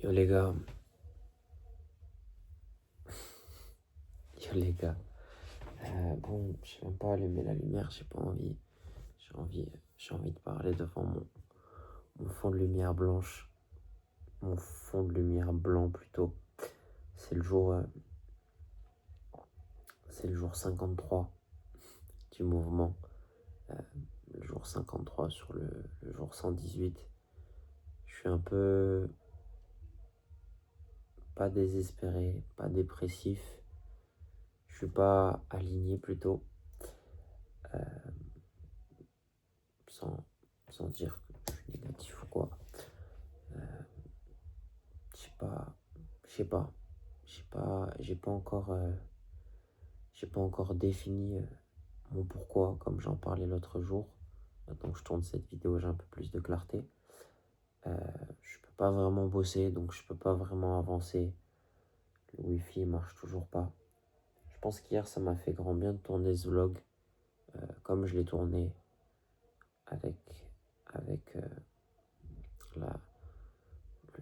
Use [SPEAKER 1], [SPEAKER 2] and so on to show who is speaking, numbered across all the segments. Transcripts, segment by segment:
[SPEAKER 1] Yo les gars, yo les gars. Bon, je sais même pas allumer la lumière, j'ai pas envie. J'ai envie de parler devant mon fond de lumière blanche. Mon fond de lumière blanc plutôt. C'est le jour, euh, c'est le jour 53 du mouvement. Euh, le jour 53 sur le jour 118. Je suis un peu pas désespéré, pas dépressif. Je suis pas aligné plutôt. Euh, sans, sans dire que je suis négatif ou quoi. Je sais pas, je sais pas, j'ai pas encore défini mon pourquoi, comme j'en parlais l'autre jour. Maintenant que je tourne cette vidéo, j'ai un peu plus de clarté. Je peux pas vraiment bosser, donc je peux pas vraiment avancer. Le wifi marche toujours pas. Je pense qu'hier, ça m'a fait grand bien de tourner ce vlog, comme je l'ai tourné avec, avec la,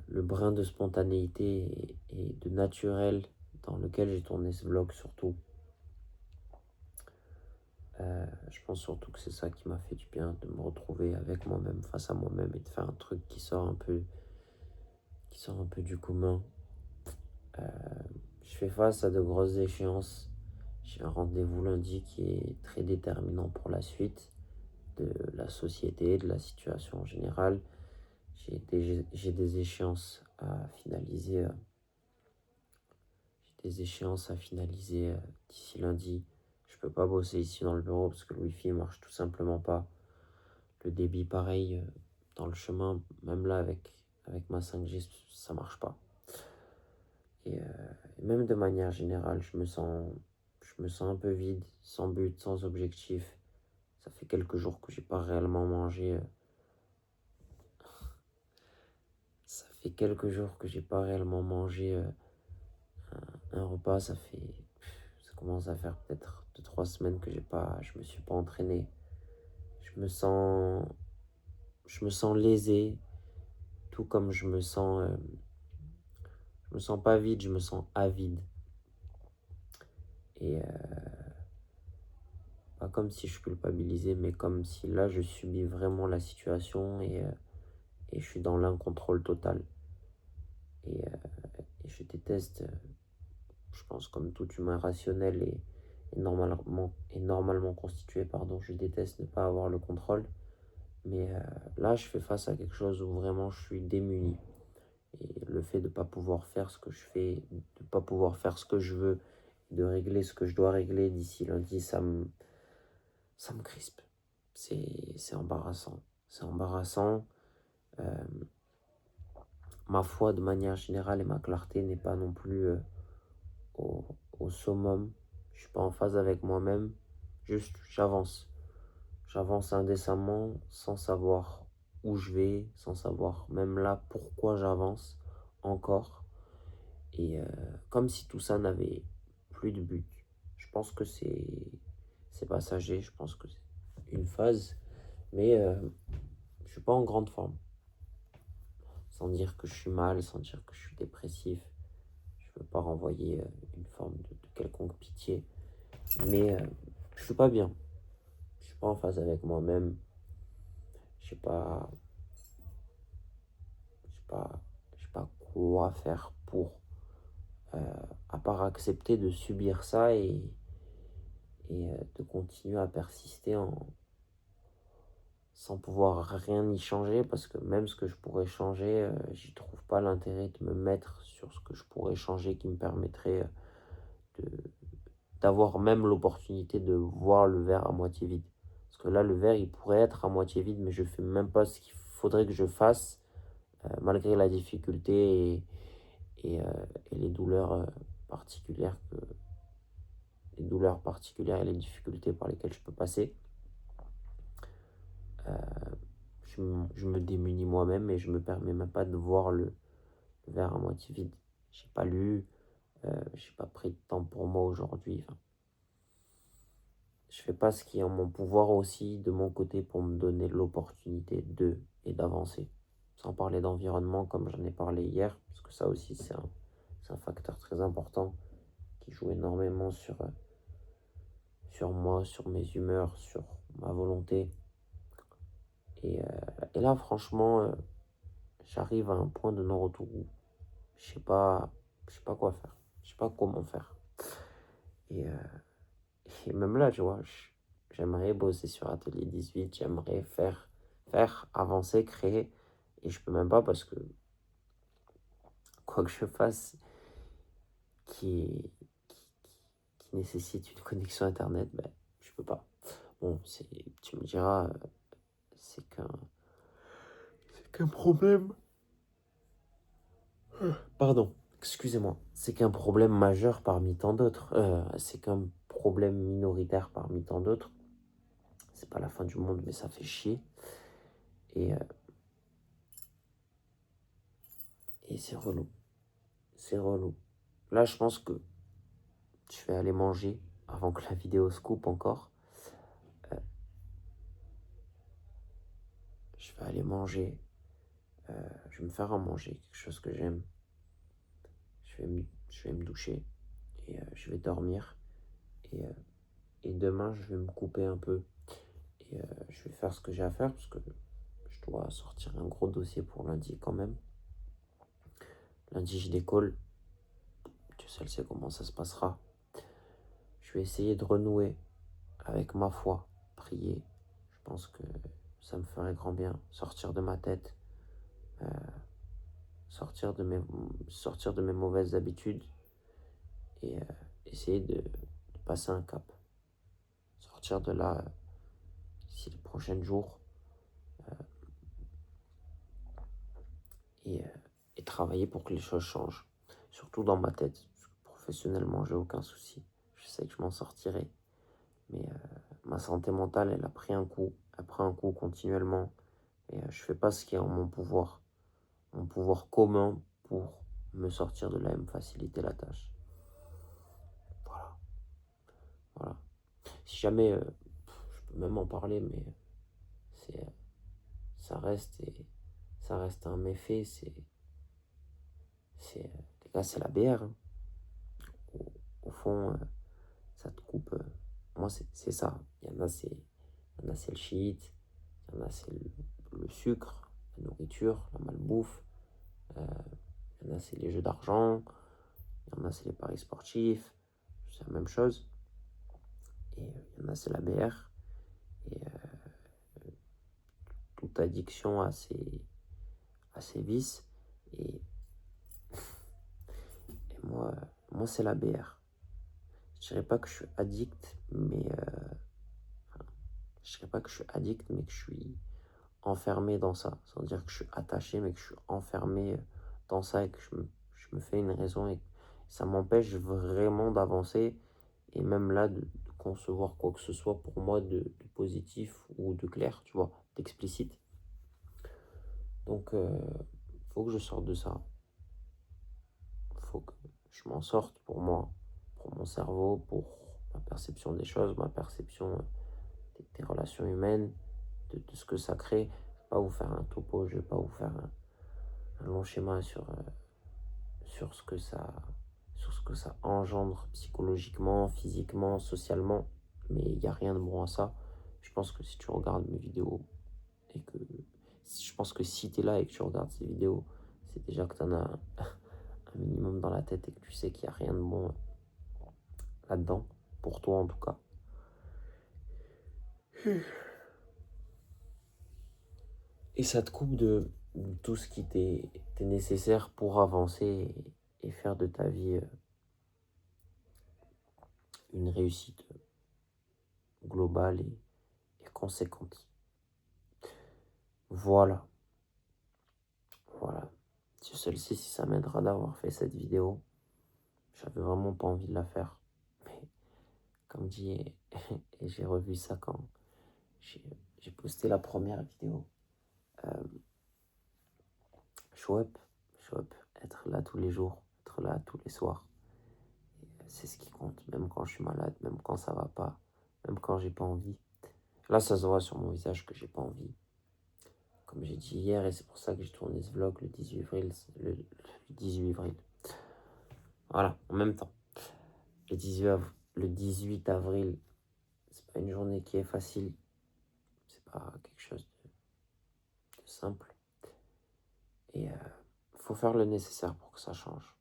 [SPEAKER 1] le brin de spontanéité et de naturel dans lequel j'ai tourné ce vlog surtout. Je pense surtout que c'est ça qui m'a fait du bien, de me retrouver avec moi-même, face à moi-même, et de faire un truc qui sort un peu du commun. Je fais face à de grosses échéances. J'ai un rendez-vous lundi qui est très déterminant pour la suite de la société, de la situation en général. J'ai des échéances à finaliser. D'ici lundi. Je peux pas bosser ici dans le bureau parce que le wifi marche tout simplement pas. Le débit pareil dans le chemin, même là avec ma 5G, ça marche pas. Et même de manière générale, je me sens un peu vide, sans but, sans objectif. Ça fait quelques jours que j'ai pas réellement mangé. Ça fait quelques jours que j'ai pas réellement mangé un repas. Ça commence à faire peut-être 2-3 semaines que je me suis pas entraîné. Je me sens, je me sens lésé, tout comme je me sens pas vide, je me sens avide. Et pas comme si je culpabilisais, mais comme si là je subis vraiment la situation et je suis dans l'incontrôle total. Et, euh, et je déteste, je pense comme tout humain rationnel et normalement constitué, pardon, je déteste ne pas avoir le contrôle. Mais là je fais face à quelque chose où vraiment je suis démuni. Et le fait de ne pas pouvoir faire ce que je fais, de ne pas pouvoir faire ce que je veux, de régler ce que je dois régler d'ici lundi, ça me crispe. C'est embarrassant. C'est embarrassant. Euh, Ma foi, de manière générale, et ma clarté n'est pas non plus au, au summum. Je suis pas en phase avec moi-même. Juste, j'avance. J'avance indécemment sans savoir où je vais, sans savoir même là pourquoi j'avance encore. Et comme si tout ça n'avait plus de but. Je pense que c'est passager, je pense que c'est une phase, mais je suis pas en grande forme. Sans dire que je suis mal, sans dire que je suis dépressif. Je veux pas renvoyer une forme de quelconque pitié, mais je suis pas bien. Je suis pas en phase avec moi-même. Je sais pas, je sais pas quoi faire pour, à part accepter de subir ça et de continuer à persister sans pouvoir rien y changer, parce que même ce que je pourrais changer, j'y trouve pas l'intérêt de me mettre sur ce que je pourrais changer qui me permettrait de, d'avoir même l'opportunité de voir le verre à moitié vide. Parce que là, le verre, il pourrait être à moitié vide, mais je fais même pas ce qu'il faudrait que je fasse, malgré la difficulté et les douleurs particulières et les difficultés par lesquelles je peux passer. Je me démunis moi-même et je me permets même pas de voir le verre à moitié vide. J'ai pas lu, j'ai pas pris de temps pour moi aujourd'hui. Enfin, je fais pas ce qui est en mon pouvoir aussi de mon côté pour me donner l'opportunité et d'avancer. sans parler d'environnement comme j'en ai parlé hier, parce que ça aussi c'est un facteur très important qui joue énormément sur moi, sur mes humeurs, sur ma volonté. Et là, franchement, j'arrive à un point de non-retour où je sais pas, je sais pas quoi faire, je sais pas comment faire. Et, euh, et même là, tu vois, j'aimerais bosser sur Atelier 18, j'aimerais faire avancer, créer, et je peux même pas parce que quoi que je fasse qui, qui, qui nécessite une connexion Internet, ben, je peux pas. Bon, tu me diras, c'est qu'un problème. Pardon, excusez-moi. C'est qu'un problème majeur parmi tant d'autres. C'est qu'un problème minoritaire parmi tant d'autres. C'est pas la fin du monde, mais ça fait chier. Et, euh, et c'est relou. C'est relou. Là, je pense que je vais aller manger avant que la vidéo se coupe encore. Euh, je vais aller manger. Je vais me faire à manger, quelque chose que j'aime. Je vais me doucher et je vais dormir. Et, euh, et demain, je vais me couper un peu. Et je vais faire ce que j'ai à faire parce que je dois sortir un gros dossier pour lundi quand même. Lundi, je décolle. Dieu seul sait comment ça se passera. Je vais essayer de renouer avec ma foi, prier. Je pense que ça me ferait grand bien. Sortir de ma tête, euh, sortir de mes mauvaises habitudes et essayer de passer un cap. Sortir de là d'ici les prochains jours et, euh, et travailler pour que les choses changent. Surtout dans ma tête. Parce que professionnellement, j'ai aucun souci. Je sais que je m'en sortirai. Mais ma santé mentale, elle a pris un coup. Elle prend un coup continuellement. Et je fais pas ce qui est en mon pouvoir commun pour me sortir de là et me faciliter la tâche. Voilà, voilà. Si jamais, je peux même en parler, mais c'est, ça reste ça reste un méfait. Les gars, c'est la BR, hein. Au fond, ça te coupe. Moi, c'est ça. Il y en a, c'est le shit. Il y en a, c'est le sucre, la nourriture, la malbouffe. Euh, il y en a, c'est les jeux d'argent. Il y en a, c'est les paris sportifs. C'est la même chose. Et il y en a, c'est la BR. Et toute addiction a ses vices. Et, et moi c'est la BR. Je dirais pas que je suis addict, mais je dirais pas que je suis addict, mais que je suis enfermé dans ça. Sans dire que je suis attaché, mais que je suis enfermé dans ça et que je me fais une raison et ça m'empêche vraiment d'avancer et même là de concevoir quoi que ce soit pour moi de positif ou de clair, tu vois, d'explicite. Donc, faut que je sorte de ça. Faut que je m'en sorte pour moi, pour mon cerveau, pour ma perception des choses, ma perception des relations humaines, de ce que ça crée. Je vais pas vous faire un topo, je vais pas vous faire un long schéma sur ce que ça, sur ce que ça engendre psychologiquement, physiquement, socialement. Mais il n'y a rien de bon à ça. Je pense que si tu regardes mes vidéos et que je pense que si tu es là et que tu regardes ces vidéos, c'est déjà que tu en as un minimum dans la tête et que tu sais qu'il n'y a rien de bon là-dedans, pour toi en tout cas. Et ça te coupe de tout ce qui t'est nécessaire pour avancer et faire de ta vie une réussite globale et conséquente. Voilà, voilà. Dieu seul sait si ça m'aidera d'avoir fait cette vidéo. J'avais vraiment pas envie de la faire. Mais comme dit, et j'ai revu ça quand j'ai j'ai posté la première vidéo. Euh, show up, show up, être là tous les jours, être là tous les soirs. C'est ce qui compte, même quand je suis malade, même quand ça va pas, même quand j'ai pas envie. Là, ça se voit sur mon visage que j'ai pas envie. comme j'ai dit hier, et c'est pour ça que j'ai tourné ce vlog le 18 avril. Le 18 avril. Voilà, en même temps. Le 18 avril, c'est pas une journée qui est facile. C'est pas quelque chose de simple. Et faut faire le nécessaire pour que ça change.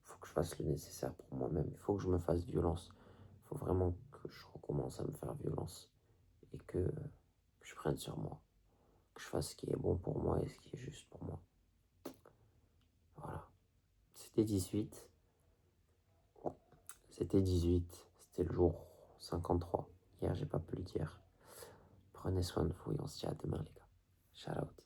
[SPEAKER 1] Il faut que je fasse le nécessaire pour moi-même. Il faut que je me fasse violence. Il faut vraiment que je recommence à me faire violence. Et que je prenne sur moi. Que je fasse ce qui est bon pour moi et ce qui est juste pour moi. Voilà. C'était 18. C'était 18. C'était le jour 53. Hier, j'ai pas pu le dire. Prenez soin de vous et on se dit à demain, les gars. Shout out.